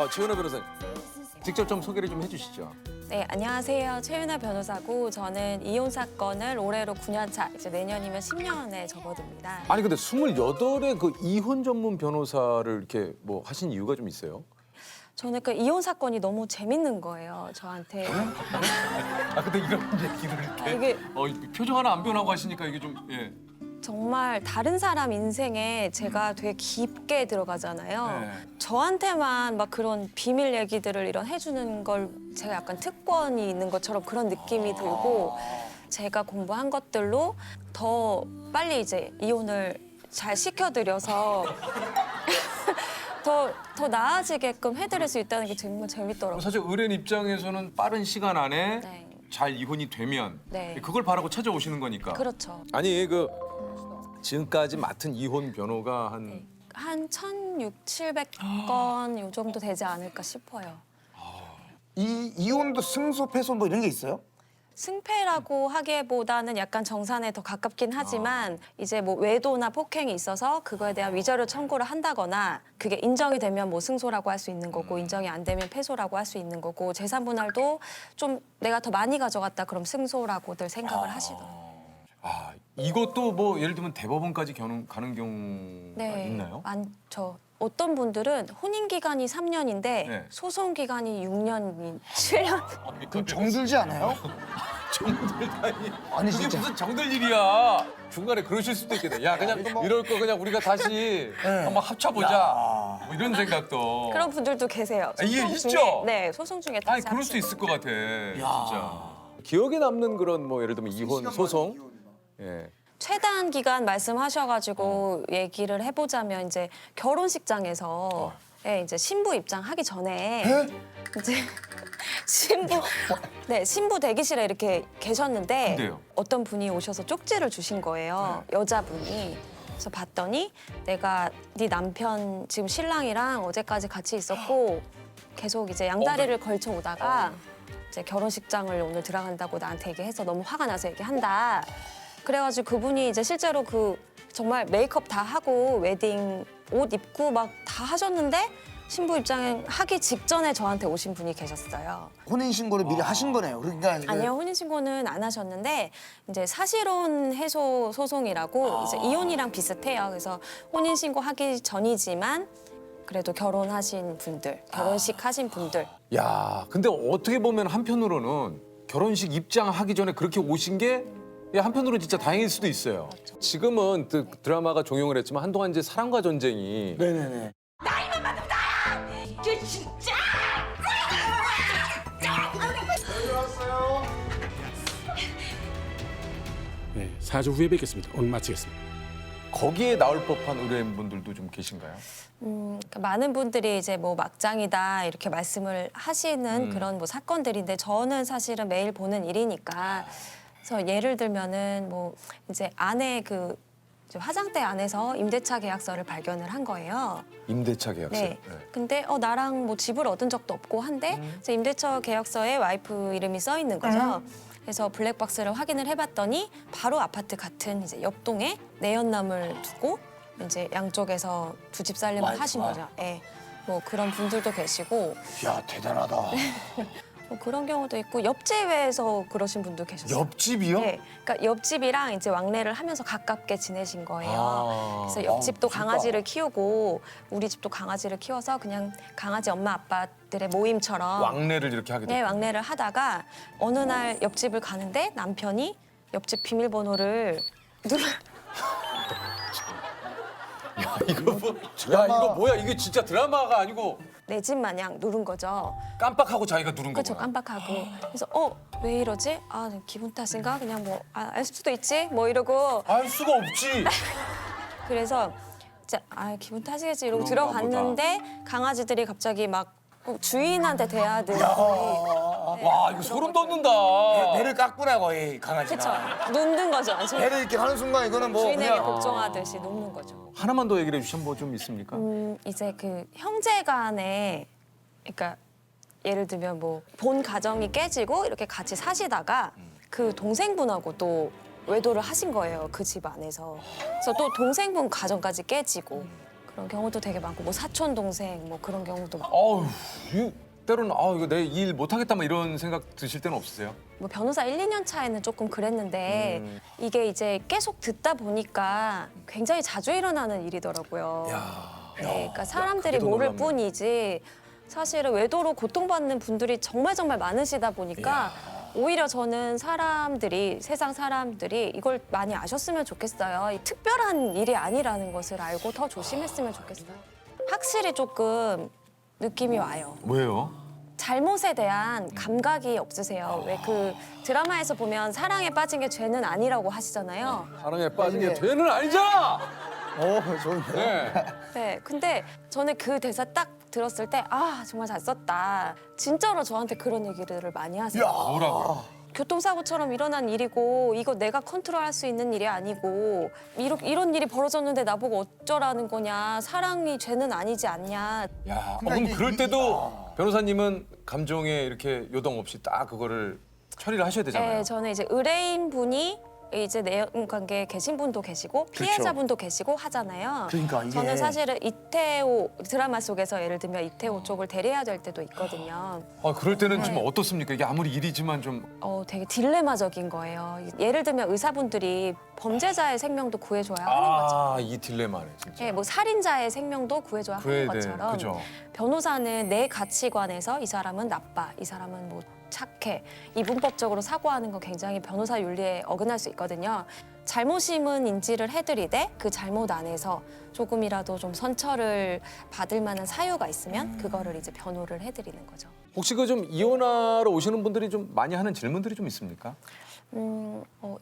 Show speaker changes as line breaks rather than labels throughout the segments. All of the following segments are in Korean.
최윤아 변호사님, 직접 좀 소개를 좀 해주시죠.
네, 안녕하세요. 최윤아 변호사고 저는 이혼 사건을 올해로 9년 차, 이제 내년이면 10년에 접어듭니다.
아니 근데 28의 그 이혼 전문 변호사를 이렇게 뭐 하신 이유가 좀 있어요?
저는 그 이혼 사건이 너무 재밌는 거예요, 저한테.
근데 이런 얘기를 이렇게
이게
표정 하나 안 변하고 하시니까 이게 좀 예.
정말 다른 사람 인생에 제가 되게 깊게 들어가잖아요.
네.
저한테만 막 그런 비밀 얘기들을 이런 해주는 걸 제가 약간 특권이 있는 것처럼 그런 느낌이 들고 제가 공부한 것들로 더 빨리 이제 이혼을 잘 시켜드려서 더 나아지게끔 해드릴 수 있다는 게 정말 재밌더라고요.
사실 의뢰인 입장에서는 빠른 시간 안에
네.
잘 이혼이 되면
네.
그걸 바라고 찾아오시는 거니까.
그렇죠.
아니 그 지금까지 맡은 이혼 변호가 한
한 1,600, 700건 요 정도 되지 않을까 싶어요.
이 이혼도 승소, 패소 뭐 이런 게 있어요?
승패라고 하기보다는 약간 정산에 더 가깝긴 하지만 이제 뭐 외도나 폭행이 있어서 그거에 대한 위자료 청구를 한다거나 그게 인정이 되면 뭐 승소라고 할 수 있는 거고 인정이 안 되면 패소라고 할 수 있는 거고 재산 분할도 좀 내가 더 많이 가져갔다 그럼 승소라고들 생각을 하시더라고요.
이것도 뭐 예를 들면 대법원까지 가는 경우가 있나요?
많죠. 어떤 분들은 혼인 기간이 3년인데
네.
소송 기간이 6년, 7년.
그럼 정들지 않아요?
정들다니.
아니
그게
진짜.
무슨 정들 일이야. 중간에 그러실 수도 있겠네. 야 그냥 이럴 거 그냥 우리가 다시 한번 합쳐보자. 뭐 이런 생각도.
그런 분들도 계세요.
이게
소송
있죠?
중에, 네, 소송 중에
아니
다시
그럴 수
합치고.
있을 것 같아. 진짜. 기억에 남는 그런 뭐 예를 들면 이혼 소송. 예.
최단 기간 말씀하셔가지고 얘기를 해보자면 이제 결혼식장에서 이제 신부 입장하기 전에 이제 신부 대기실에 이렇게 계셨는데
근데요?
어떤 분이 오셔서 쪽지를 주신 거예요. 여자분이. 그래서 봤더니 내가 네 남편 지금 신랑이랑 어제까지 같이 있었고 계속 이제 양다리를 걸쳐 오다가 이제 결혼식장을 오늘 들어간다고 나한테 얘기해서 너무 화가 나서 얘기한다. 그래가지고 그분이 이제 실제로 그 정말 메이크업 다 하고 웨딩 옷 입고 막 다 하셨는데 신부 입장 하기 직전에 저한테 오신 분이 계셨어요.
혼인 신고를 미리 하신 거네요. 그러니까
아니요, 혼인신고는 안 하셨는데 이제 사실혼 해소 소송이라고 이제 이혼이랑 비슷해요. 그래서 혼인신고 하기 전이지만 그래도 결혼하신 분들, 결혼식 하신 분들.
야, 근데 어떻게 보면 한편으로는 결혼식 입장하기 전에 그렇게 오신 게 한편으로는 진짜 다행일 수도 있어요. 지금은 드라마가 종영을 했지만 한동안 이제 사랑과 전쟁이
네네네.
저 진짜!
네, 4주 후에 뵙겠습니다. 오늘 마치겠습니다.
거기에 나올 법한 의뢰인분들도 좀 계신가요?
그러니까 많은 분들이 이제 뭐 막장이다 이렇게 말씀을 하시는 그런 뭐 사건들인데 저는 사실은 매일 보는 일이니까 그래서 예를 들면은 뭐 이제 안에 그 이제 화장대 안에서 임대차 계약서를 발견을 한 거예요.
임대차 계약서.
네. 근데 나랑 뭐 집을 얻은 적도 없고 한데 이제 임대차 계약서에 와이프 이름이 써 있는 거죠. 그래서 블랙박스를 확인을 해봤더니 바로 아파트 같은 이제 옆동에 내연남을 두고 이제 양쪽에서 두 집 살림을
와이프가?
하신 거죠. 예. 뭐 그런 분들도 계시고
야 대단하다.
뭐 그런 경우도 있고 옆집에서 그러신 분도 계셨어요.
옆집이요?
네, 그러니까 옆집이랑 이제 왕래를 하면서 가깝게 지내신 거예요. 그래서 옆집도
진짜.
강아지를 키우고 우리 집도 강아지를 키워서 그냥 강아지 엄마 아빠들의 모임처럼
왕래를 이렇게 하게
네,
됐고.
왕래를 하다가 어느 날 옆집을 가는데 남편이 옆집 비밀번호를
이거 뭐? 야 이거 뭐야? 이게 진짜 드라마가 아니고
내 집 마냥 누른 거죠.
깜빡하고 자기가 누른
그렇죠,
거구나.
깜빡하고. 그래서 왜 이러지? 아, 기분 탓인가? 그냥 뭐 알 수도 있지? 뭐 이러고
알 수가 없지.
그래서 이제 기분 탓이겠지 이러고
그런가
들어갔는데 강아지들이 갑자기 막 주인한테 대하듯이
와 이거 소름 돋는다.
배를 깎구나 거의 강아지가.
그렇죠. 눕는 거죠. 완전.
배를 이렇게 하는 순간 이거는 뭐
주인에게
그냥
복종하듯이 눕는 거죠.
하나만 더 얘기를 해주시면 뭐 좀 있습니까?
이제 그 형제간에 그러니까 예를 들면 뭐 본 가정이 깨지고 이렇게 같이 사시다가 그 동생분하고 또 외도를 하신 거예요. 그 집 안에서. 그래서 또 동생분 가정까지 깨지고 그런 경우도 되게 많고 뭐 사촌 동생 뭐 그런 경우도 많고
어우, 때로는 이거 내 일 못하겠다 막 이런 생각 드실 때는 없으세요?
뭐 변호사 1, 2년 차에는 조금 그랬는데 이게 이제 계속 듣다 보니까 굉장히 자주 일어나는 일이더라고요. 네, 그러니까 사람들이
그게 더
모를
놀랍네.
뿐이지 사실은 외도로 고통받는 분들이 정말 많으시다 보니까 오히려 저는 세상 사람들이 이걸 많이 아셨으면 좋겠어요. 이 특별한 일이 아니라는 것을 알고 더 조심했으면 좋겠어요. 확실히 조금 느낌이 와요.
왜요?
잘못에 대한 감각이 없으세요. 왜 그 드라마에서 보면 사랑에 빠진 게 죄는 아니라고 하시잖아요.
사랑에 빠진 게 죄는 아니잖아!
좋은데.
네.
네, 근데 저는 그 대사 딱 들었을 때 아 정말 잘 썼다. 진짜로 저한테 그런 얘기를 많이 하세요.
뭐라고요?
교통사고처럼 일어난 일이고 이거 내가 컨트롤할 수 있는 일이 아니고 이런 일이 벌어졌는데 나보고 어쩌라는 거냐. 사랑이 죄는 아니지 않냐.
야,
그러니까
그럼
이게
그럴 때도 변호사님은 감정에 이렇게 요동 없이 딱 그거를 처리를 하셔야 되잖아요.
네, 저는 이제 의뢰인 분이 이제 내연 관계에 계신 분도 계시고 피해자분도 계시고 하잖아요.
그러니까 이게-
저는 사실은 이태호 드라마 속에서 예를 들면 이태호 쪽을 대리해야 될 때도 있거든요.
그럴 때는
네.
좀 어떻습니까? 이게 아무리 일이지만 좀
되게 딜레마적인 거예요. 예를 들면 의사분들이 범죄자의 생명도 구해줘야 하는 것처럼,
이 딜레마네 진짜.
뭐 살인자의 생명도 구해줘야 하는 것처럼
그죠.
변호사는 내 가치관에서 이 사람은 나빠, 이 사람은 뭐 착해, 이분법적으로 사고하는 거 굉장히 변호사 윤리에 어긋날 수 있거든요. 잘못임은 인지를 해드리되 그 잘못 안에서 조금이라도 좀 선처를 받을 만한 사유가 있으면 그거를 이제 변호를 해드리는 거죠.
혹시 그 좀 이혼하러 오시는 분들이 좀 많이 하는 질문들이 좀 있습니까?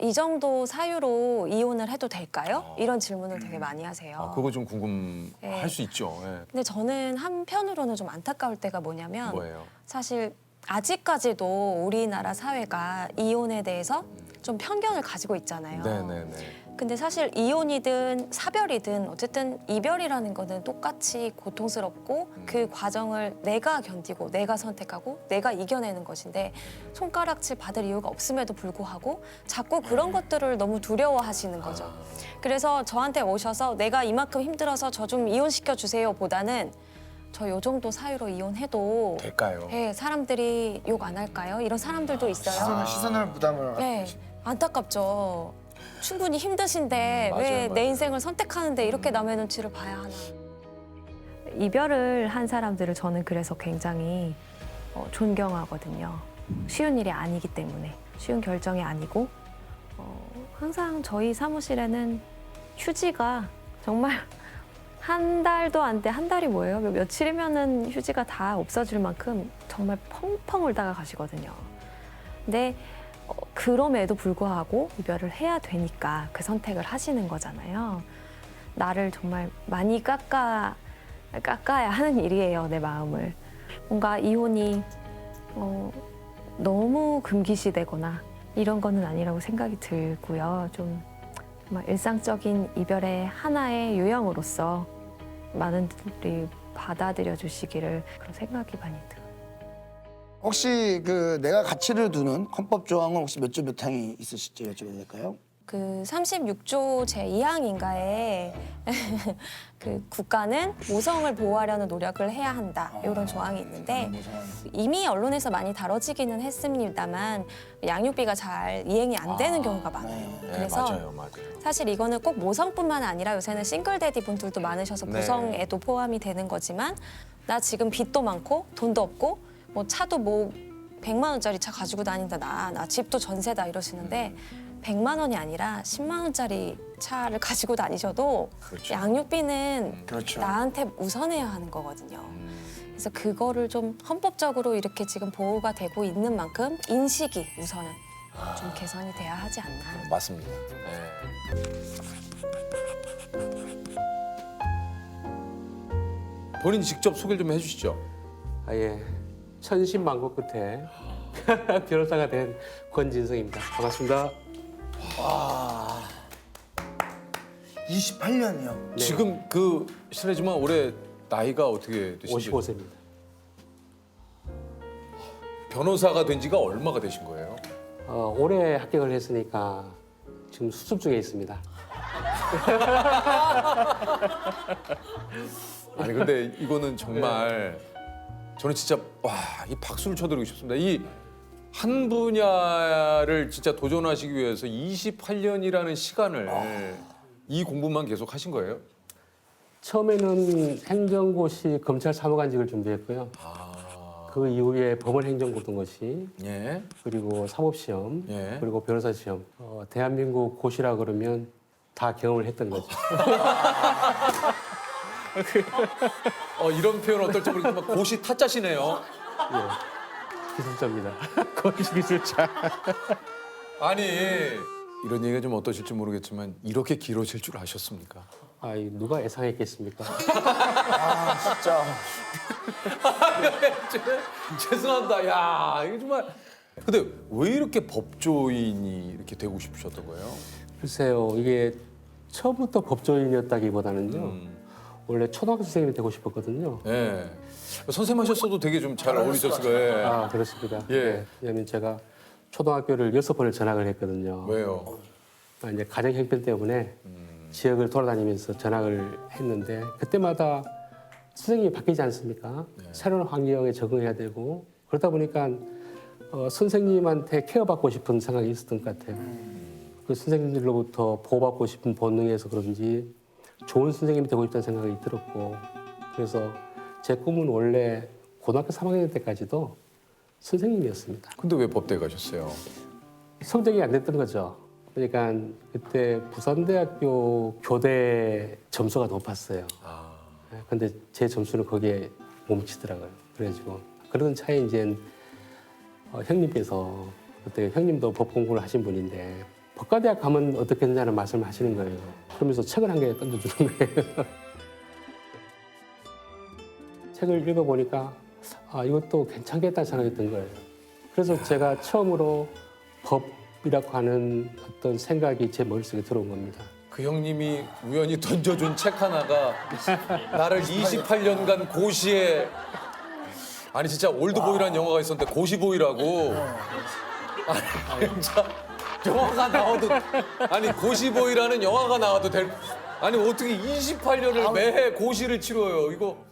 이 정도 사유로 이혼을 해도 될까요? 이런 질문을 되게 많이 하세요.
그거 좀 궁금할
네.
수 있죠. 예.
근데 저는 한편으로는 좀 안타까울 때가 뭐냐면
뭐예요?
사실 아직까지도 우리나라 사회가 이혼에 대해서 좀 편견을 가지고 있잖아요.
네네네.
근데 사실 이혼이든 사별이든 어쨌든 이별이라는 거는 똑같이 고통스럽고 그 과정을 내가 견디고 내가 선택하고 내가 이겨내는 것인데 손가락질 받을 이유가 없음에도 불구하고 자꾸 그런 것들을 너무 두려워하시는 거죠. 그래서 저한테 오셔서 내가 이만큼 힘들어서 저 좀 이혼시켜 주세요 보다는 저 요 정도 사유로 이혼해도
될까요?
네, 사람들이 욕 안 할까요? 이런 사람들도 있어요.
시선을 부담을.
네, 안타깝죠. 충분히 힘드신데
맞아요,
왜 내
맞아요.
인생을 선택하는데 이렇게 남의 눈치를 봐야 하나.
이별을 한 사람들을 저는 그래서 굉장히 존경하거든요. 쉬운 일이 아니기 때문에 쉬운 결정이 아니고 항상 저희 사무실에는 휴지가 정말 한 달도 안 돼. 한 달이 뭐예요? 며칠이면은 휴지가 다 없어질 만큼 정말 펑펑 울다가 가시거든요. 근데 그럼에도 불구하고 이별을 해야 되니까 그 선택을 하시는 거잖아요. 나를 정말 많이 깎아야 하는 일이에요, 내 마음을. 뭔가 이혼이 너무 금기시되거나 이런 거는 아니라고 생각이 들고요. 좀 정말 일상적인 이별의 하나의 유형으로서 많은 분들이 받아들여 주시기를 그런 생각이 많이 들어요.
혹시 그 내가 가치를 두는 헌법 조항은 혹시 몇 조 몇 항이 있으실지 여쭤봐도 될까요?
그 36조 제2항인가에 그 국가는 모성을 보호하려는 노력을 해야 한다 이런 조항이 있는데 이미 언론에서 많이 다뤄지기는 했습니다만 양육비가 잘 이행이 안 되는 경우가 많아요.
네,
그래서
맞아요.
사실 이거는 꼭 모성뿐만 아니라 요새는 싱글데디 분들도 많으셔서
네.
모성에도 포함이 되는 거지만 나 지금 빚도 많고 돈도 없고 뭐 차도 뭐 100만 원짜리 차 가지고 다닌다 나 집도 전세다 이러시는데 100만 원이 아니라 10만 원짜리 차를 가지고 다니셔도
그렇죠.
양육비는
그렇죠.
나한테 우선해야 하는 거거든요. 그래서 그거를 좀 헌법적으로 이렇게 지금 보호가 되고 있는 만큼 인식이 우선은 좀 개선이 돼야 하지 않나.
맞습니다. 네. 본인 직접 소개를 좀 해주시죠.
아예 천신만고 끝에 변호사가 된 권진성입니다. 반갑습니다.
28년이요.
지금 그 실례지만 올해 나이가 어떻게 되신지
55세입니다.
변호사가 된 지가 얼마가 되신 거예요?
올해 합격을 했으니까 지금 수습 중에 있습니다.
아니 근데 이거는 정말 저는 진짜 와, 이 박수를 쳐드리고 싶습니다. 이 한 분야를 진짜 도전하시기 위해서 28년이라는 시간을 이 공부만 계속 하신 거예요?
처음에는 행정고시 검찰 사무관직을 준비했고요. 그 이후에 법원 행정고등고시,
예.
그리고 사법시험,
예.
그리고 변호사 시험. 대한민국 고시라 그러면 다 경험을 했던 거죠.
이런 표현 어떨지 모르겠지만 고시 타짜시네요.
기술자입니다. 고시 기술자.
아니 이런 얘기가 좀 어떠실지 모르겠지만 이렇게 길어질 줄 아셨습니까?
아이, 누가 예상했겠습니까?
진짜.
죄송합니다. 야 이게 정말. 근데 왜 이렇게 법조인이 이렇게 되고 싶으셨던 거예요?
글쎄요, 이게 처음부터 법조인이었다기보다는요. 원래 초등학교 선생님이 되고 싶었거든요.
예. 선생님 하셨어도 되게 좀 잘 어울리셨을 거예요.
아, 그렇습니다.
예.
네, 왜냐하면 제가 초등학교를 6번을 전학을 했거든요.
왜요?
이제 가정 형편 때문에 지역을 돌아다니면서 전학을 했는데 그때마다 선생님이 바뀌지 않습니까? 새로운 환경에 적응해야 되고 그러다 보니까 선생님한테 케어받고 싶은 생각이 있었던 것 같아요. 그 선생님들로부터 보호받고 싶은 본능에서 그런지 좋은 선생님이 되고 싶다는 생각이 들었고 그래서 제 꿈은 원래 고등학교 3학년 때까지도 선생님이었습니다.
근데 왜 법대 가셨어요?
성적이 안 됐던 거죠. 그러니까 그때 부산대학교 교대 점수가 높았어요. 근데 제 점수는 거기에 멈추더라고요. 그래가지고 그러던 차에 이제 형님께서 그때 형님도 법 공부를 하신 분인데 법과대학 가면 어떻겠냐는 말씀을 하시는 거예요. 그러면서 책을 한 개 던져주는 거예요. 책을 읽어보니까 이것도 괜찮겠다는 생각이 든 거예요. 그래서 제가 처음으로 법이라고 하는 어떤 생각이 제 머릿속에 들어온 겁니다.
그 형님이 우연히 던져준 책 하나가 나를 28년간 고시에 아니 진짜 올드보이라는 영화가 있었는데 고시보이라고 아니 진짜 영화가 나와도 아니 고시보이라는 영화가 나와도 될 아니 어떻게 28년을 매해 고시를 치러요 이거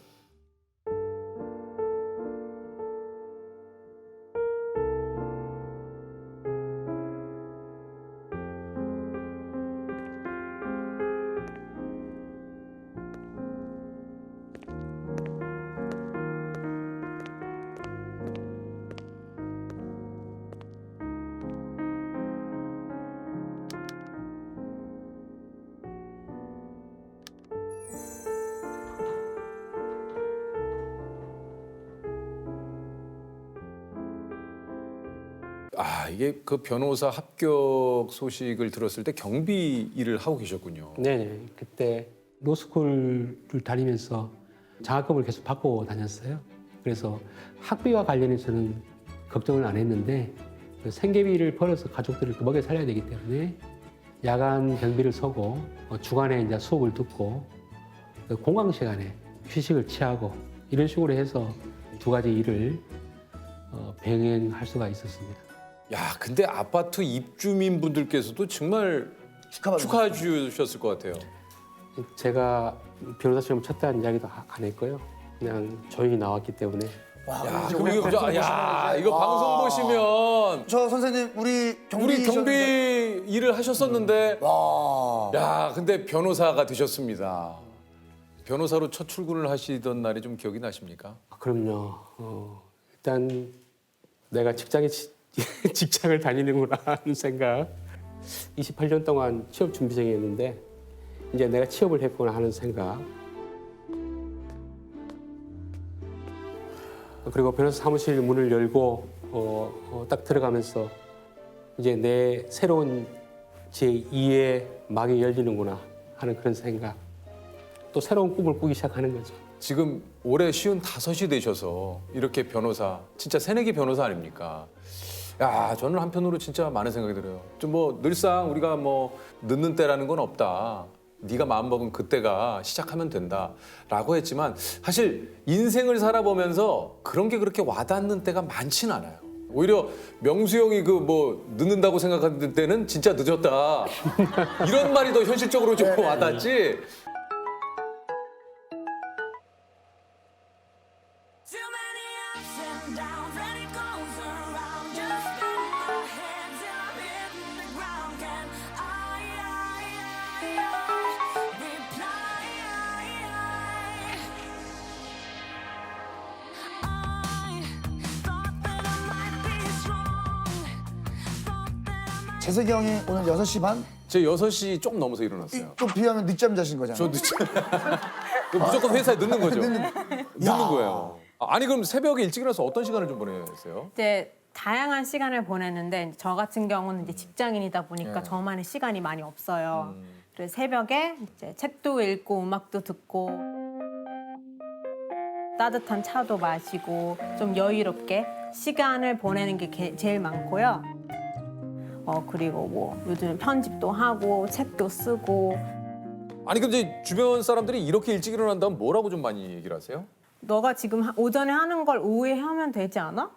이게 그 변호사 합격 소식을 들었을 때 경비 일을 하고 계셨군요.
네네. 그때 로스쿨을 다니면서 장학금을 계속 받고 다녔어요. 그래서 학비와 관련해서는 걱정을 안 했는데 그 생계비를 벌어서 가족들을 먹여 살려야 되기 때문에 야간 경비를 서고 주간에 이제 수업을 듣고 그 공강 시간에 휴식을 취하고 이런 식으로 해서 두 가지 일을 병행할 수가 있었습니다.
야 근데 아파트 입주민 분들께서도 정말 축하해 주셨을 것 같아요.
제가 변호사 시험 쳤다는 이야기도 안 했고요. 그냥 조용히 나왔기 때문에.
야 그리고 이거 방송 보시면
저 선생님 우리
경비 일을 하셨었는데
와.
야 근데 변호사가 되셨습니다. 변호사로 첫 출근을 하시던 날이 좀 기억이 나십니까?
그럼요. 일단 내가 직장을 다니는구나 하는 생각. 28년 동안 취업 준비생이었는데 이제 내가 취업을 했구나 하는 생각. 그리고 변호사 사무실 문을 열고 딱 들어가면서 이제 내 새로운 제2의 막이 열리는구나 하는 그런 생각. 또 새로운 꿈을 꾸기 시작하는 거죠.
지금 올해 55이 되셔서 이렇게 변호사, 진짜 새내기 변호사 아닙니까? 야, 저는 한편으로 진짜 많은 생각이 들어요. 좀 뭐 늘상 우리가 뭐 늦는 때라는 건 없다. 네가 마음먹은 그때가 시작하면 된다라고 했지만 사실 인생을 살아보면서 그런 게 그렇게 와닿는 때가 많진 않아요. 오히려 명수 형이 그 뭐 늦는다고 생각하는 때는 진짜 늦었다. 이런 말이 더 현실적으로 좀 와닿지.
Too many ups and downs, and it goes around. Just spin my head till I'm hitting the ground. Can I reply? I thought that I might be strong. Thought that I might.
재석이 형이 오늘 6시 반?
제 6시 조금 넘어서 일어났어요.
좀 비하면 늦잠 자신 거잖아.
저 늦죠. 무조건 회사에 늦는 거죠. 늦는 거예요. 아니 그럼 새벽에 일찍 일어나서 어떤 시간을 좀 보내세요?
이제 다양한 시간을 보내는데 저 같은 경우는 이제 직장인이다 보니까
네.
저만의 시간이 많이 없어요. 그래서 새벽에 이제 책도 읽고 음악도 듣고 따뜻한 차도 마시고 좀 여유롭게 시간을 보내는 게 제일 많고요. 그리고 뭐 요즘 편집도 하고 책도 쓰고.
아니 근데 주변 사람들이 이렇게 일찍 일어난다면 뭐라고 좀 많이 얘기를 하세요?
너가 지금 오전에 하는 걸 오후에 하면 되지 않아?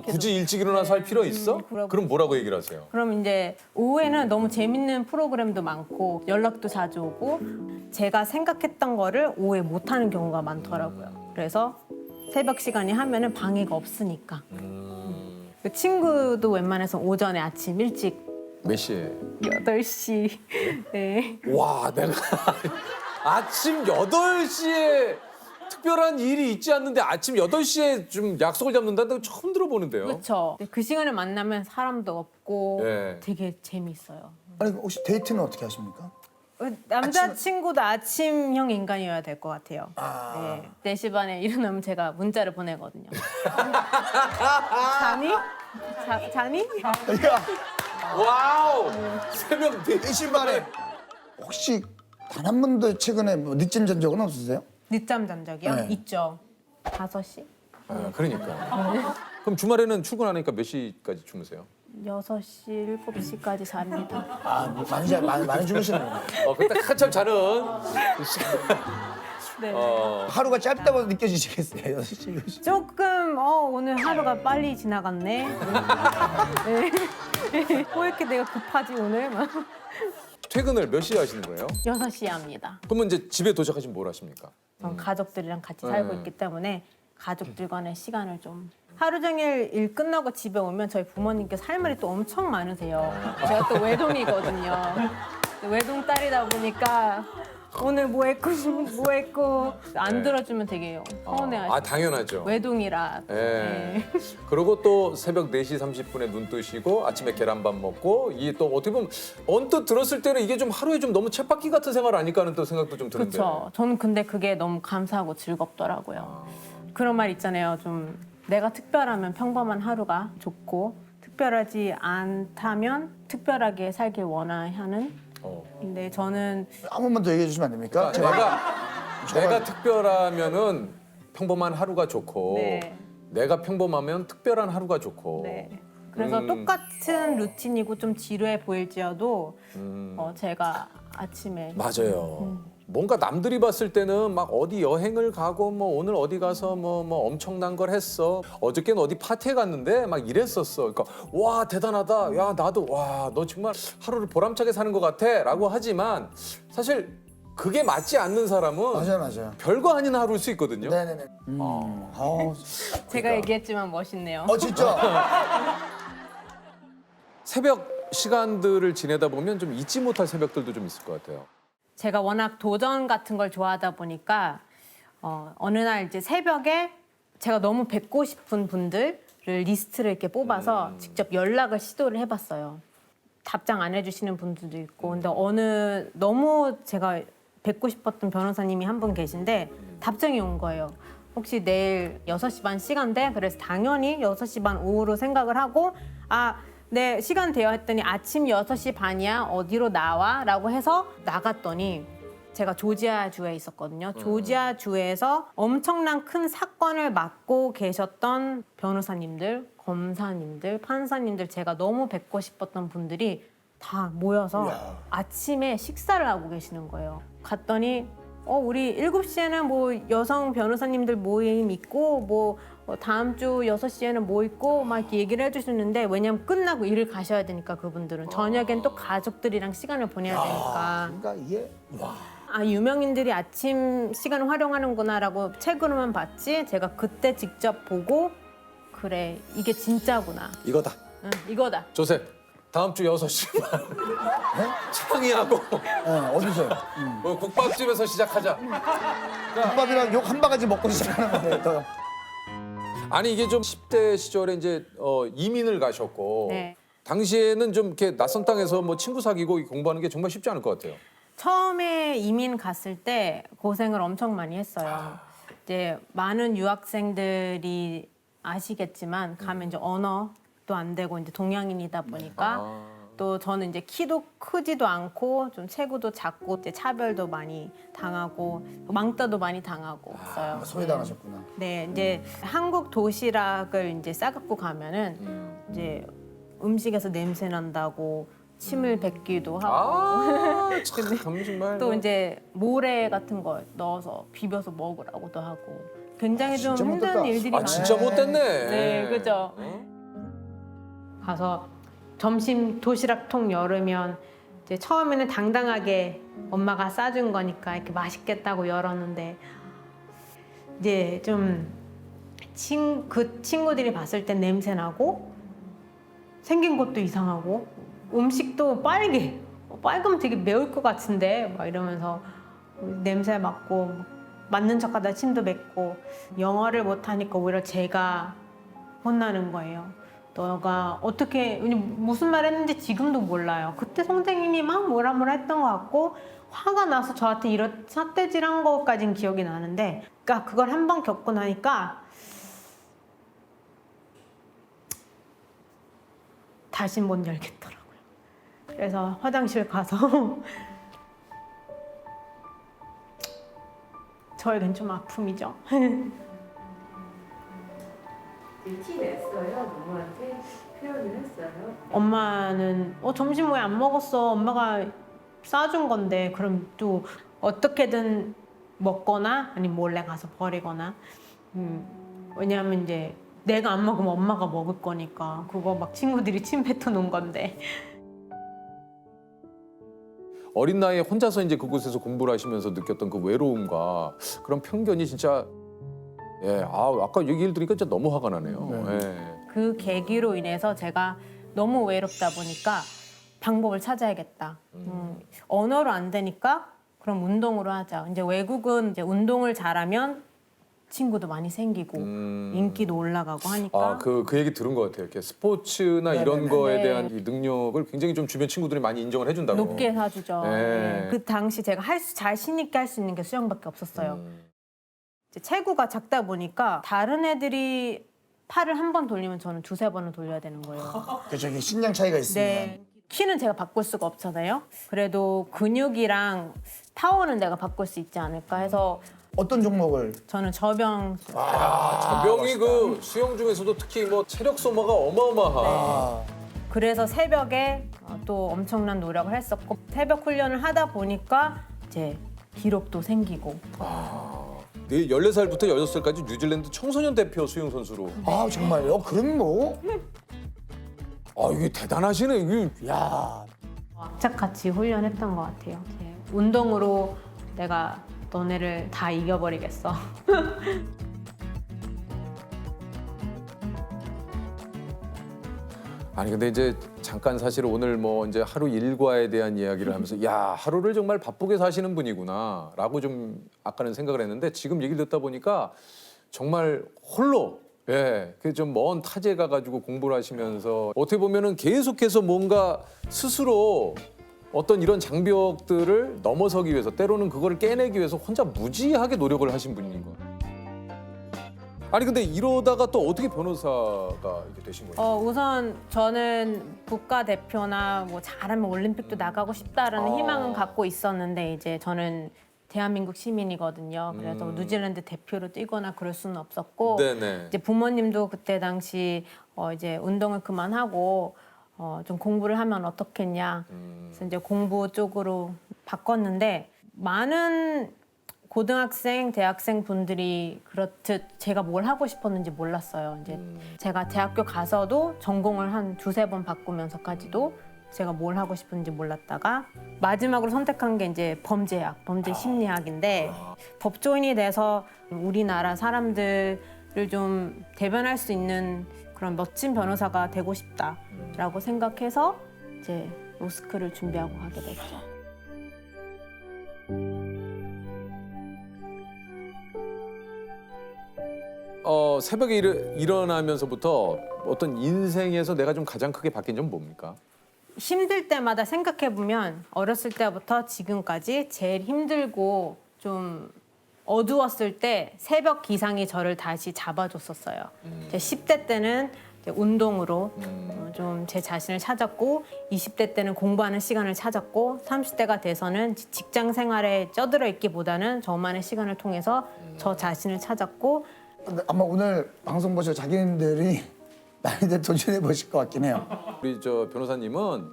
굳이 일찍 일어나서 할 필요 있어?
그러고
그럼 뭐라고 얘기를 하세요?
그럼 이제 오후에는 너무 재밌는 프로그램도 많고 연락도 자주 오고 제가 생각했던 거를 오후에 못하는 경우가 많더라고요. 그래서 새벽 시간이 하면은 방해가 없으니까. 그 친구도 웬만해서 오전에 아침 일찍
몇 시에?
8시. 네.
와 내가 아침 8시에 특별한 일이 있지 않는데 아침 8시에 좀 약속을 잡는다는 거 처음 들어보는데요.
그렇죠. 그 시간에 만나면 사람도 없고
네.
되게 재밌어요.
아니 혹시 데이트는 어떻게 하십니까?
남자친구도 아침형 인간이어야 될 것 같아요. 네. 4시 반에 일어나면 제가 문자를 보내거든요. 자니? 자니?
야,
와우! 새벽
4시 반에 혹시 단 한 번도 최근에 뭐 늦잠 잔 적은 없으세요?
늦잠 잔 적이요?
네.
있죠. 5시?
그러니까. 그럼 주말에는 출근하니까 몇 시까지 주무세요?
6시, 7시까지 잡니다.
많이 주무시는 거예요.
그때 한참 자는 시간.
네.
하루가 짧다고 느껴지시겠어요? 6시, 7시.
조금 오늘 하루가 빨리 지나갔네. 네. 왜 이렇게 내가 급하지 오늘? 막.
퇴근을 몇 시에 하시는 거예요?
6시에 합니다.
그러면 이제 집에 도착하시면 뭘 하십니까?
전 가족들이랑 같이 살고 있기 때문에 가족들과의 시간을 좀 하루 종일 일 끝나고 집에 오면 저희 부모님께서 할 말이 또 엄청 많으세요. 제가 또 외동이거든요. 외동 딸이다 보니까 오늘 뭐 했고 안 들어주면 되게 서운해하시고
당연하죠.
외동이라.
예.
네.
그리고 또 새벽 4시 30분에 눈 뜨시고 아침에 계란밥 먹고 이게 또 어떻게 보면 언뜻 들었을 때는 이게 좀 하루에 좀 너무 쳇바퀴 같은 생활 아닐까 하는 또 생각도 좀 드는데.
그렇죠. 저는 근데 그게 너무 감사하고 즐겁더라고요. 그런 말 있잖아요. 좀 내가 특별하면 평범한 하루가 좋고 특별하지 않다면 특별하게 살길 원하는. 근데 저는
한 번만 더 얘기해 주시면 안 됩니까?
내가 특별하면은 평범한 하루가 좋고
네.
내가 평범하면 특별한 하루가 좋고.
네. 그래서 똑같은 루틴이고 좀 지루해 보일지어도 제가 아침에
맞아요. 뭔가 남들이 봤을 때는 막 어디 여행을 가고 뭐 오늘 어디 가서 뭐 엄청난 걸 했어. 어저께는 어디 파티에 갔는데 막 이랬었어. 그러니까 와 대단하다. 야 나도 와 너 정말 하루를 보람차게 사는 것 같아.라고 하지만 사실 그게 맞지 않는 사람은
맞아요.
별거 아닌 하루일 수 있거든요.
네네네.
제가 얘기했지만 멋있네요.
진짜.
새벽 시간들을 지내다 보면 좀 잊지 못할 새벽들도 좀 있을 것 같아요.
제가 워낙 도전 같은 걸 좋아하다 보니까 어느 날 이제 새벽에 제가 너무 뵙고 싶은 분들을 리스트를 이렇게 뽑아서 직접 연락을 시도를 해봤어요. 답장 안 해주시는 분들도 있고 근데 어느 너무 제가 뵙고 싶었던 변호사님이 한 분 계신데 답장이 온 거예요. 혹시 내일 6시 반 시간대? 그래서 당연히 6시 반 오후로 생각을 하고 네, 시간 돼요 했더니 아침 6시 반이야. 어디로 나와? 라고 해서 나갔더니 제가 조지아주에 있었거든요. 조지아주에서 엄청난 큰 사건을 맡고 계셨던 변호사님들, 검사님들, 판사님들 제가 너무 뵙고 싶었던 분들이 다 모여서 아침에 식사를 하고 계시는 거예요. 갔더니 우리 7시에는 뭐 여성 변호사님들 모임 있고 뭐 다음 주 6시에는 뭐 있고 막 이렇게 얘기를 해주시는데 왜냐면 끝나고 일을 가셔야 되니까 그분들은 저녁엔 또 가족들이랑 시간을 보내야 되니까
그러니까 이게
아 유명인들이 아침 시간을 활용하는구나라고 책으로만 봤지 제가 그때 직접 보고 그래 이게 진짜구나
이거다.
응, 이거다.
조셉, 다음 주 6시만 창의하고
어디서요?
뭐 국밥집에서 시작하자.
국밥이랑 욕 한 바가지 먹고 시작하는 건데 더.
아니 이게 좀 10대 시절에 이제 이민을 가셨고
네.
당시에는 좀 이렇게 낯선 땅에서 뭐 친구 사귀고 공부하는 게 정말 쉽지 않을 것 같아요.
처음에 이민 갔을 때 고생을 엄청 많이 했어요. 이제 많은 유학생들이 아시겠지만 가면 이제 언어도 안 되고 이제 동양인이다 보니까 또 저는 이제 키도 크지도 않고 좀 체구도 작고 이제 차별도 많이 당하고 망따도 많이 당하고 했어요.
소외당하셨구나.
네, 이제 한국 도시락을 이제 싸갖고 가면은 이제 음식에서 냄새 난다고 침을 뱉기도 하고
참 정말
또
뭐.
이제 모래 같은 거 넣어서 비벼서 먹으라고도 하고 굉장히 좀
진짜
힘든
못됐다.
일들이
아
많아요.
진짜 못됐네.
네, 그죠. 가서 점심 도시락통 열으면 이제 처음에는 당당하게 엄마가 싸준 거니까 이렇게 맛있겠다고 열었는데 이제 좀 그 친구들이 봤을 땐 냄새 나고 생긴 것도 이상하고 음식도 빨그면 되게 매울 것 같은데 막 이러면서 냄새 맡고 맞는 척하다 침도 뱉고 영어를 못하니까 오히려 제가 혼나는 거예요. 너가 어떻게 무슨 말 했는지 지금도 몰라요. 그때 선생님이 막 뭐라 했던 것 같고 화가 나서 저한테 이런 삿대질한 것까진 기억이 나는데 그러니까 그걸 한 번 겪고 나니까 다시 못 열겠더라고요. 그래서 화장실 가서 저에겐 좀 아픔이죠.
티 냈어요? 누구한테 표현을 했어요?
엄마는 점심 왜 안 먹었어? 엄마가 싸준 건데 그럼 또 어떻게든 먹거나 아니면 몰래 가서 버리거나 왜냐하면 이제 내가 안 먹으면 엄마가 먹을 거니까 그거 막 친구들이 침 뱉어놓은 건데
어린 나이에 혼자서 이제 그곳에서 공부를 하시면서 느꼈던 그 외로움과 그런 편견이 진짜 아까 얘기를 들으니까 진짜 너무 화가 나네요. 예.
그 계기로 인해서 제가 너무 외롭다 보니까 방법을 찾아야겠다. 언어로 안 되니까 그럼 운동으로 하자. 이제 외국은 이제 운동을 잘하면 친구도 많이 생기고 인기도 올라가고 하니까
그 얘기 들은 것 같아요. 이렇게 스포츠나 이런 거에
네.
대한 이 능력을 굉장히 좀 주변 친구들이 많이 인정을 해준다고.
높게 사주죠.
네.
네. 그 당시 제가 자신 있게 할 수 있는 게 수영밖에 없었어요. 이제 체구가 작다 보니까 다른 애들이 팔을 한 번 돌리면 저는 두세 번을 돌려야 되는 거예요.
그렇죠. 이게 신장 차이가 있으면.
네. 키는 제가 바꿀 수가 없잖아요. 그래도 근육이랑 파워는 내가 바꿀 수 있지 않을까 해서
어떤 종목을?
저는 저병
저병이 그 수영 중에서도 특히 뭐 체력 소모가 어마어마한.
그래서 새벽에 또 엄청난 노력을 했었고 새벽 훈련을 하다 보니까 이제 기록도 생기고
14살부터 16살까지 뉴질랜드 청소년 대표 수영 선수로.
아 정말요? 그럼 뭐?
이게 대단하시네. 이게.
야.
악착같이 훈련했던 것 같아요. 이제 운동으로 내가 너네를 다 이겨버리겠어.
아니 근데 이제 잠깐 사실 오늘 뭐 이제 하루 일과에 대한 이야기를 하면서 야 하루를 정말 바쁘게 사시는 분이구나라고 좀 아까는 생각을 했는데 지금 얘기를 듣다 보니까 정말 홀로 그 좀 먼 타지에 가가지고 공부를 하시면서 어떻게 보면은 계속해서 뭔가 스스로 어떤 이런 장벽들을 넘어서기 위해서 때로는 그거를 깨내기 위해서 혼자 무지하게 노력을 하신 분인 거예요. 아니 근데 이러다가 또 어떻게 변호사가 이렇게 되신 거예요?
우선 저는 국가대표나 뭐 잘하면 올림픽도 나가고 싶다라는 희망은 갖고 있었는데 이제 저는 대한민국 시민이거든요. 그래서 뉴질랜드 대표로 뛰거나 그럴 수는 없었고
네네.
이제 부모님도 그때 당시 이제 운동을 그만하고 좀 공부를 하면 어떻겠냐. 그래서 이제 공부 쪽으로 바꿨는데 많은 고등학생, 대학생 분들이 그렇듯 제가 뭘 하고 싶었는지 몰랐어요. 이제 제가 대학교 가서도 전공을 한 두세 번 바꾸면서까지도 제가 뭘 하고 싶은지 몰랐다가 마지막으로 선택한 게 이제 범죄학, 범죄 심리학인데 법조인이 돼서 우리나라 사람들을 좀 대변할 수 있는 그런 멋진 변호사가 되고 싶다라고 생각해서 이제 로스쿨을 준비하고 하게 됐죠.
새벽에 일어나면서부터 어떤 인생에서 내가 좀 가장 크게 바뀐 점은 뭡니까?
힘들 때마다 생각해 보면 어렸을 때부터 지금까지 제일 힘들고 좀 어두웠을 때 새벽 기상이 저를 다시 잡아줬었어요. 제 10대 때는 이제 운동으로 좀 제 자신을 찾았고 20대 때는 공부하는 시간을 찾았고 30대가 돼서는 직장 생활에 쩌들어 있기보다는 저만의 시간을 통해서 저 자신을 찾았고
근데 아마 오늘 방송 보셔 자기님들이 많이들 도전해 보실 것 같긴 해요.
우리 저 변호사님은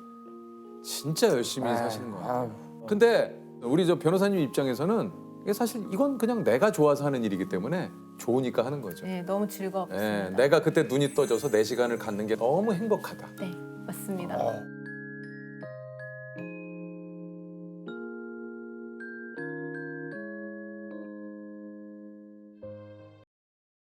진짜 열심히 사시는 것 같아요.
아유.
근데 우리 저 변호사님 입장에서는 이게 사실 이건 그냥 내가 좋아서 하는 일이기 때문에 좋으니까 하는 거죠.
네, 너무 즐겁습니다.
예, 내가 그때 눈이 떠져서 내 시간을 갖는 게 너무 행복하다.
네, 맞습니다.
어.